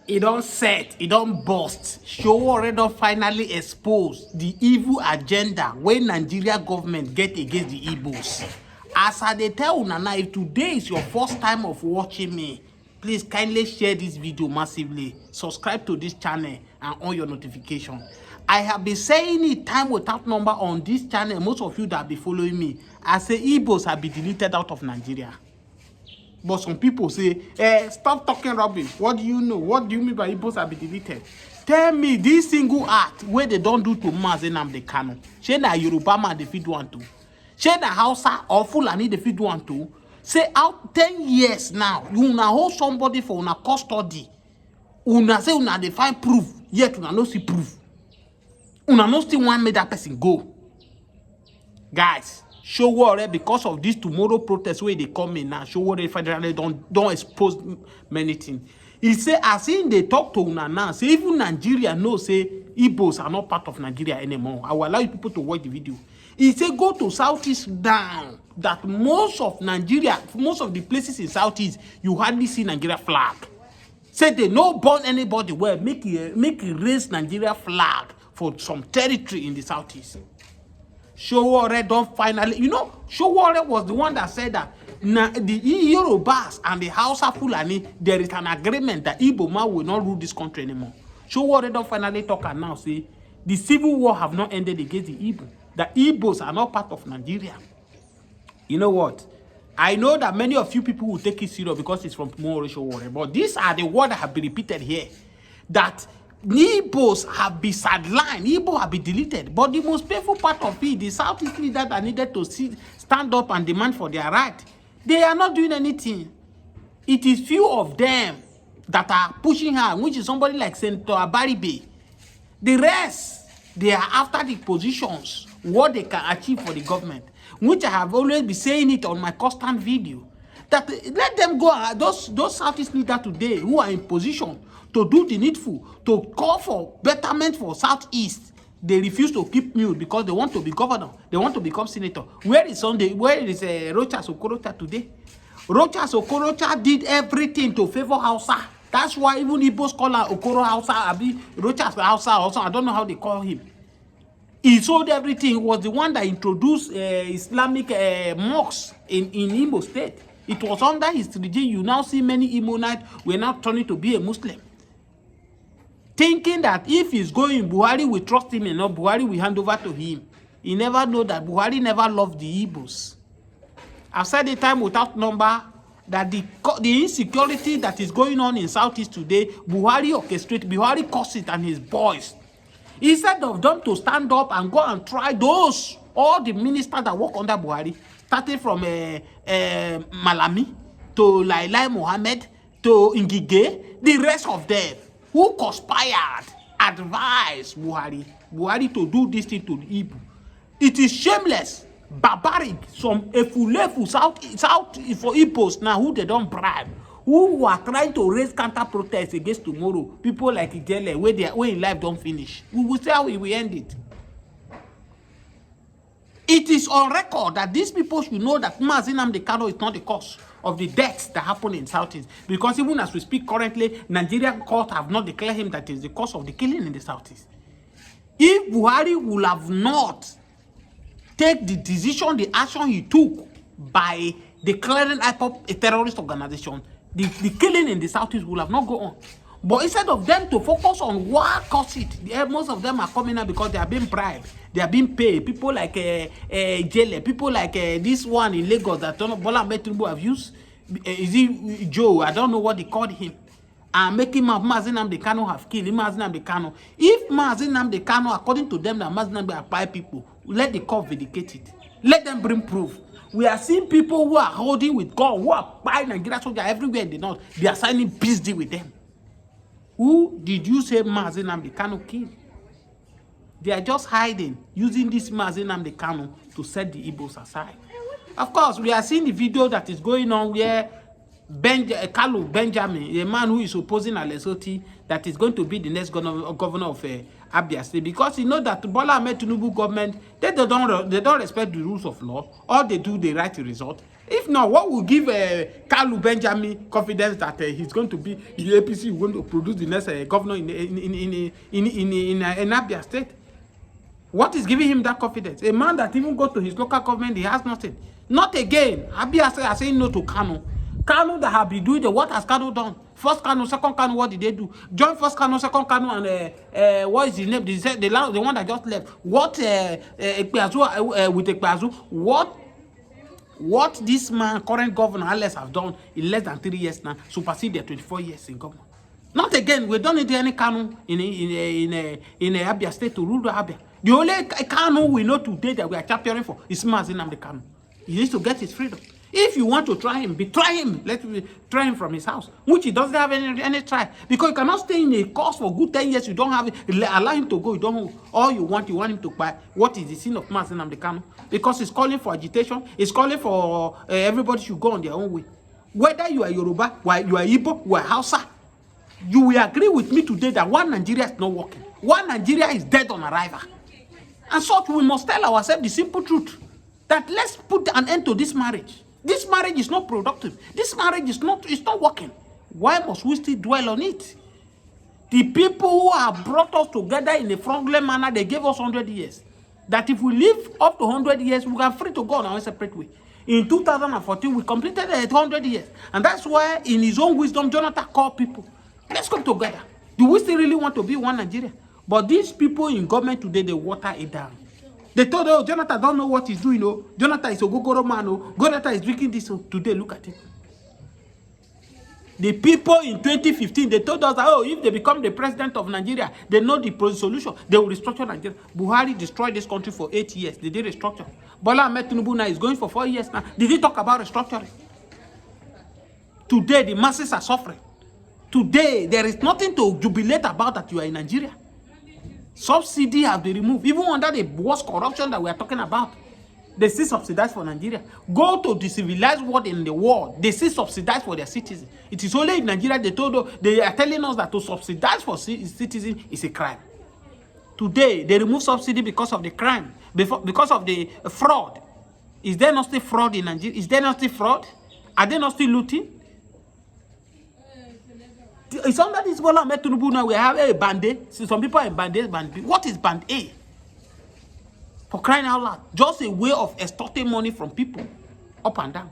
It don't set, it don't bust. Sowore don't finally expose the evil agenda when Nigeria government get against the Igbos. As I dey tell una now, if today is your first time of watching me, please kindly share this video massively, subscribe to this channel and on your notification. I have been saying it time without number on this channel. Most of you that be following me, I say Igbos have been deleted out of Nigeria. But some people say, stop talking rubbish. What do you know? What do you mean by Igbos have been deleted? Tell me this single act where they don't do to Mazi Nnamdi Kanu. Say na Yoruba man they fit one to. Say na Hausa or Fulani they fit one to. Say out 10 years now, you na hold somebody for una custody. Una say una dey find proof, yet una no see proof. Una no still want make that person go. Guys, Sowore, because of this tomorrow protest where they come in now, Sowore federally don't expose many things. He say, as in they talk to una now, say even Nigeria know say Igbos are not part of Nigeria anymore. I will allow you people to watch the video. He say go to Southeast down. That most of Nigeria, most of the places in Southeast, you hardly see Nigeria flag. Say they no burn anybody well, make it raise Nigeria flag for some territory in the Southeast. Sowore don't finally, you know, Sowore was the one that said that the Yorubas and the Hausa Fulani, there is an agreement that Igbo man will not rule this country anymore. Sowore don't finally talk and now say the civil war have not ended against the Igbo. The Igbos are not part of Nigeria. You know what? I know that many of you people will take it serious because it's from Sowore, but these are the words that have been repeated here. That Igbos have been sidelined, Igbo have been deleted. But the most painful part of it, the Southeast leaders that needed to stand up and demand for their right, they are not doing anything. It is few of them that are pushing her, which is somebody like Senator Abia. The rest, they are after the positions, what they can achieve for the government, which I have always been saying it on my constant video. That let them go, those Southeast leaders today who are in position to do the needful, to call for betterment for Southeast, they refuse to keep mute because they want to be governor, they want to become senator. Where is Sunday? Where is Rochas Okorocha today? Rochas Okorocha did everything to favor Hausa. That's why even Igbo scholar Okoro Hausa, Abi Rochas Hausa also, I don't know how they call him. He sold everything. He was the one that introduced Islamic mosques in Imo State. It was under his regime. You now see many Imonites were now turning to be a Muslim. Thinking that if he's going, Buhari will trust him enough, Buhari will hand over to him. He never know that Buhari never loved the Igbos. I've said the time without number that the insecurity that is going on in Southeast today, Buhari orchestrated, Buhari caused it and his boys. Instead of them to stand up and go and try those, all the ministers that work under Buhari, starting from Malami to Lailai Mohammed to Ngige, the rest of them who conspired, advised Buhari to do this thing to the Igbo. It is shameless, barbaric, some efulefu south for Igbos now who they don't bribe, who are trying to raise counter protests against tomorrow. People like Ijele, where in life don't finish. We will see how we will end it. It is on record that these people should know that Mazi Nnamdi Kanu is not the cause of the deaths that happen in Southeast. Because even as we speak currently, Nigerian court have not declared him that is the cause of the killing in the Southeast. If Buhari would have not take the decision, the action he took by declaring IPOB a terrorist organization, the killing in the Southeast would have not gone on. But instead of them to focus on what caused it, most of them are coming out because they are being bribed, they are being paid. People like Jele, people like this one in Lagos that Bola Ahmed Tinubu have used. Is he Joe? I don't know what they called him. And making Mazi Nnamdi Kanu have killed Mazi Nnamdi Kanu. If Mazi Nnamdi Kanu, according to them, that Mazi Nnamdi are bad people, let the court vindicate it. Let them bring proof. We are seeing people who are holding with God, who are buying Nigeria soldiers everywhere in the north. They are signing peace deal with them. Who did you say Mazi Nnamdi Kanu killed? They are just hiding, using this Mazi Nnamdi Kanu to set the Igbos aside. Of course, we are seeing the video that is going on where Kalu Benjamin, a man who is opposing Alesoti, that is going to be the next governor of Abia State, because you know that Bola Ahmed Tinubu government, they don't respect the rules of law. All they do, they write the result. If not, what will give Kalu Benjamin confidence that he's going to be the APC going to produce the next governor in Abia State? What is giving him that confidence? A man that even go to his local government, he has nothing. Not again. Abia are saying no to Kanu. Kanu that have been doing the what has Kanu done? First Kanu, second Kanu, what did they do? Join first Kanu, second Kanu, and what is his name? The one that just left. What Ekpeazu with Ekpeazu? What this man, current governor, Alex, have done in less than 3 years now, supersede their 24 years in government. Not again. We don't need any Kanu in Abia State to rule the Abia. The only Kanu we know today that we are championing for is Mazi Nnamdi Kanu. He needs to get his freedom. If you want to try him, try him. Let's try him from his house, which he doesn't have any try. Because you cannot stay in a course for good 10 years. You don't have it. Allow him to go. You don't. All you want him to buy. What is the sin of Mazi Nnamdi Kanu? Because he's calling for agitation. He's calling for everybody should go on their own way. Whether you are Yoruba, you are Igbo, you are Hausa, you will agree with me today that one Nigeria is not working. One Nigeria is dead on arrival. And so we must tell ourselves the simple truth that let's put an end to this marriage. This marriage is not productive. This marriage is not working. Why must we still dwell on it? The people who have brought us together in a friendly manner, they gave us 100 years. That if we live up to 100 years, we are free to go on our separate way. In 2014, we completed 100 years. And that's why, in his own wisdom, Jonathan called people. Let's come together. Do we still really want to be one Nigeria? But these people in government today, they water it down. They told, oh, Jonathan don't know what he's doing. Oh, Jonathan is a gogoro man. Oh, Jonathan is drinking this. Oh, today, look at it. The people in 2015, they told us that, oh, if they become the president of Nigeria, they know the solution. They will restructure Nigeria. Buhari destroyed this country for 8 years. They did restructure. Bola Ahmed Tinubu now is going for 4 years now. Did he talk about restructuring? Today, the masses are suffering. Today, there is nothing to jubilate about that you are in Nigeria. Subsidy has been removed. Even under the worst corruption that we are talking about, they still subsidize for Nigeria. Go to the civilized world in the world, they still subsidize for their citizens. It is only in Nigeria they are telling us that to subsidize for citizens is a crime. Today, they remove subsidy because of the crime, because of the fraud. Is there not still fraud in Nigeria? Is there not still fraud? Are they not still looting? It's under this Bola Ahmed Tinubu now we have a band A. Some people are in band A, band B. What is band A? For crying out loud. Just a way of extorting money from people. Up and down.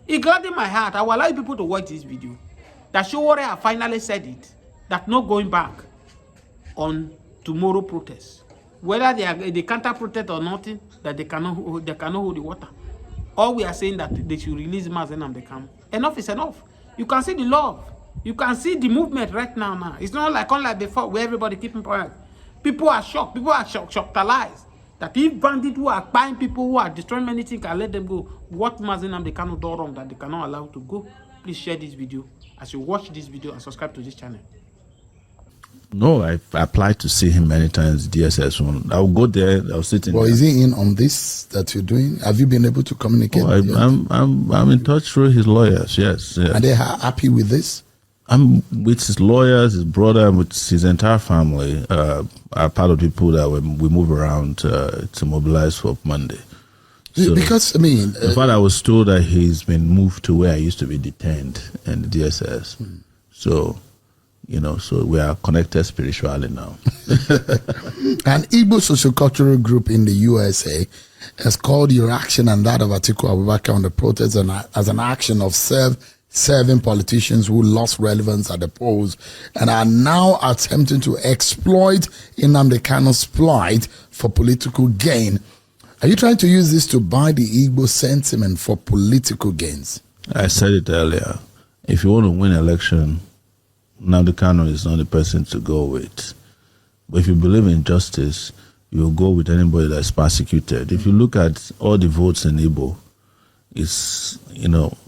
It gladdened my heart. I will allow people to watch this video. That Sowore have finally said it. That no going back on tomorrow protest. Whether they counter protest or nothing, that they cannot hold the water. All we are saying that they should release Mazi Nnamdi Kanu. Enough is enough. You can see the love. You can see the movement right now. It's not like unlike before where everybody keeping quiet. People are shocked. People are shocked alive. That if bandits who are buying people who are destroying many things can let them go, what Mazi Nnamdi Kanu do wrong that they cannot allow to go? Please share this video as you watch this video and subscribe to this channel. No, I've applied to see him many times. DSS one. I'll go there. I'll sit in. Well, is he in on this that you're doing? Have you been able to communicate? Oh, I'm in touch through his lawyers. Yes. Are they happy with this? I'm with his lawyers, his brother, and with his entire family. Are part of the people that we move around to mobilize for Monday. So, because I mean, in fact, I was told that he's been moved to where I used to be detained in the DSS. So. So we are connected spiritually now. An Igbo sociocultural group in the USA has called your action and that of Atiku Abubakar on the protest as an action of serving politicians who lost relevance at the polls and are now attempting to exploit Nnamdi Kanu's plight for political gain. Are you trying to use this to buy the Igbo sentiment for political gains? I said it earlier. If you want to win an election, Nnamdi Kanu is not the person to go with. But if you believe in justice, you will go with anybody that's persecuted. If you look at all the votes in Igbo, it's,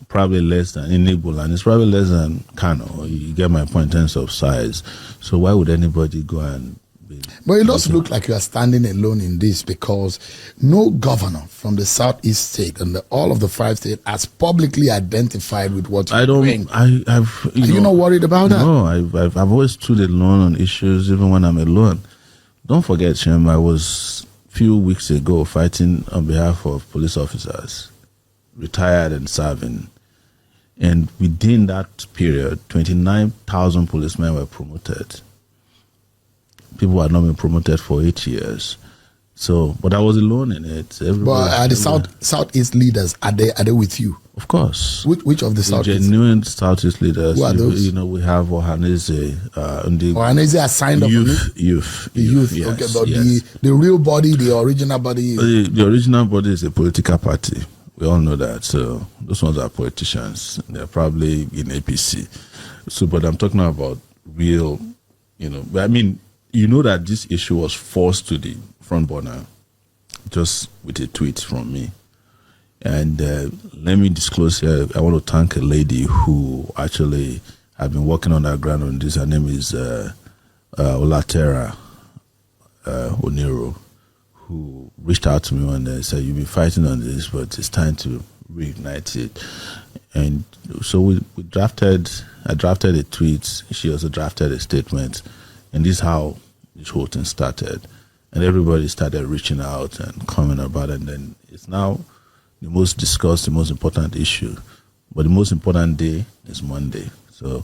probably less than in Igbo land. It's probably less than Kanu. You get my point in terms of size. So why would anybody go and be... But it does look like you are standing alone in this because no governor from the southeast state and all of the 5 states has publicly identified with what you're doing. Are you not worried about that? No, I've always stood alone on issues, even when I'm alone. Don't forget, Shem, I was a few weeks ago fighting on behalf of police officers. retired and serving. And within that period, 29,000 policemen were promoted. People had not been promoted for 8 years. So, but I was alone in it. But are the Southeast leaders, are they with you? Of course. Which of the Southeast? Genuine Southeast leaders. Who are those? You know, we have Ohaneze. Ohaneze are signed up. Youth. The youth. Yes, Okay, but yes. the real body, the original body. The original body is a political party. We all know that. So those ones are politicians. They're probably in APC. So, but I'm talking about real, you know, I mean, you know that this issue was forced to the front burner just with a tweet from me. And let me disclose here, I want to thank a lady who actually had been working on that ground on this. Her name is Olatera Oniro, who reached out to me one day and said, "You've been fighting on this, but it's time to reignite it." And so I drafted a tweet. She also drafted a statement. And this is how this whole thing started. And everybody started reaching out and commenting about it. And then it's now the most discussed, the most important issue. But the most important day is Monday. So,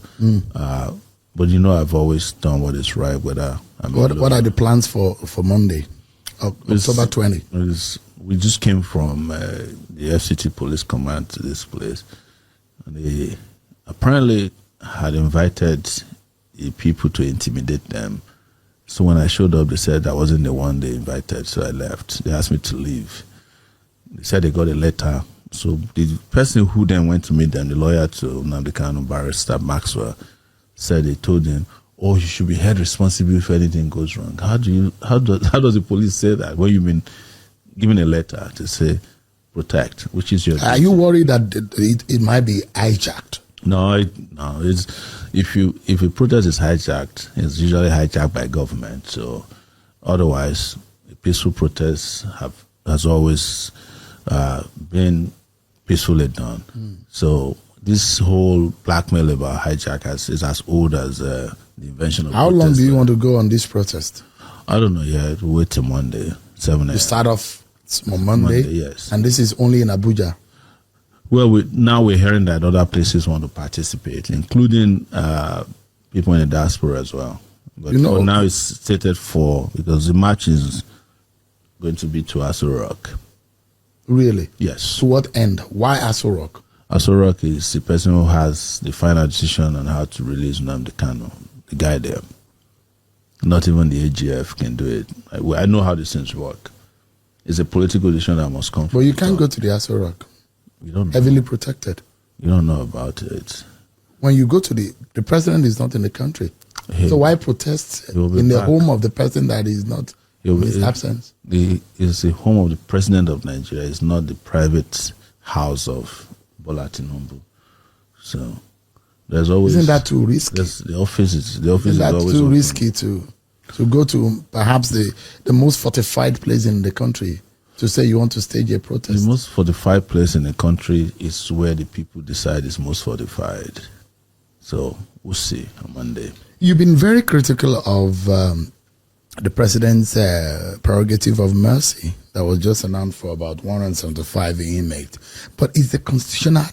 but you know, I've always done what is right. Whether what are the plans for Monday, October 20? We just came from the FCT Police Command to this place. And they apparently had invited the people to intimidate them. So when I showed up, they said I wasn't the one they invited, so I left. They asked me to leave. They said they got a letter. So the person who then went to meet them, the lawyer to Nnamdi Kanu, barrister Maxwell, said they told him, "Oh, you should be held responsible if anything goes wrong." How does the police say that when you've been given a letter to say protect, which is your duty? Are you worried that it might be hijacked? No. It's if a protest is hijacked, it's usually hijacked by government. So otherwise, a peaceful protest has always been peacefully done. So this whole blackmail about hijack is as old as the invention of. How long do you want to go on this protest? I don't know yet. We'll wait till Monday, 7 a.m. You start off on Monday, yes. And this is only in Abuja. Well, now we're hearing that other places want to participate, including people in the diaspora as well. But for now, it's stated for, because the march is going to be to Aso Rock. Really? Yes. To what end? Why Aso Rock? Aso Rock is the person who has the final decision on how to release Nnamdi Kanu, the guy there. Not even the AGF can do it. I know how these things work. It's a political decision that must come from. But you can't go to the Aso Rock. You don't know. Heavily protected. You don't know about it. When you go to the president is not in the country. So why protest in the home of the president that is not in his absence? It's the home of the president of Nigeria. It's not the private house of Bola Tinubu. So there's always. Isn't that too risky? The office is always too open. risky to go to perhaps the most fortified place in the country to say you want to stage a protest? The most fortified place in the country is where the people decide is most fortified. So we'll see on Monday. You've been very critical of the president's prerogative of mercy that was just announced for about 175 inmates. But is the constitutional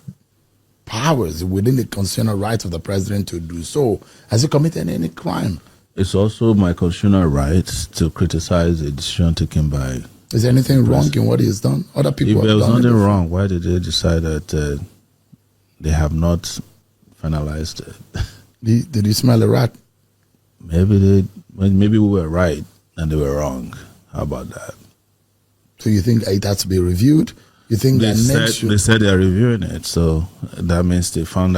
powers within the constitutional right of the president to do so? Has he committed any crime? It's also my constitutional right to criticize a decision taken by. Is there anything wrong in what he has done? Other people If there have was done nothing it wrong, why did they decide that they have not finalized it? Did you smell a rat? Maybe we were right and they were wrong. How about that? So you think it has to be reviewed? You think They said they're reviewing it, so that means they found out